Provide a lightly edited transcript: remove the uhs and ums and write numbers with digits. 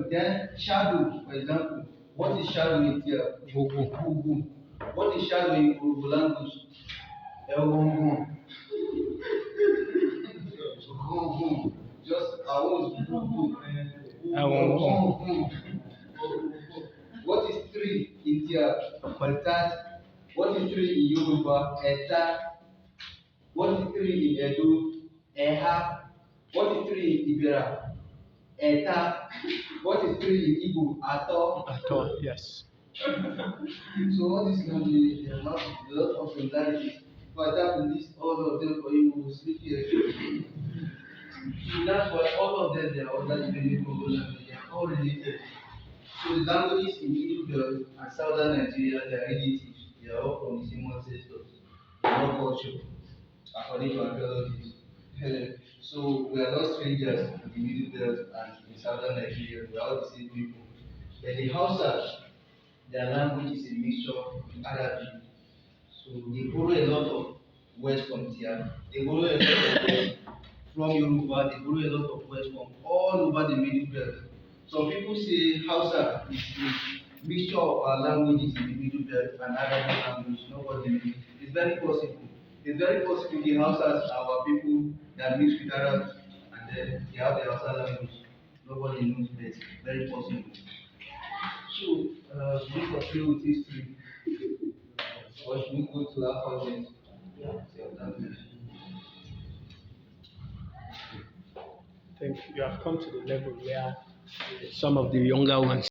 Then shadow, for example. What is shadow in here? Gugu. What is shadow in Yoruba language? Elgongon. Just I was What is three in Tyap? Contact. What is three in Yoruba? Eta. What is three in Edo? Eha. What is three in Ibera? Eta. What is three in Igbo? Ato. Ato, yes. So what is going to be the amount of a lot of similarities? For example, this all of them for you will speak here. So that's why all of them they are all that very Congo language. They are all related. So the languages in Middle Belt and Southern Nigeria they are relatives. They are all from the same ancestors. They are all culture, according to archaeologists. So we are not strangers in the Middle Belt and in Southern Nigeria. We are all the same people. But the Hausas, their language is a mixture of Arabic. So they borrow a lot of words from Tia. They borrow a lot of words from Yoruba. They borrow a lot of words from all over the Middle Belt. Some people say Hausa is a mixture of our languages in the Middle Belt and Arabic language. Nobody knows. It's very possible. It's very possible the Hausas are our people that mix with Arabs and then they have the Hausa language. Nobody knows, but it's very possible. So, we continue with history. Or should we go to our content? Yeah. I think you have come to the level where some of the younger ones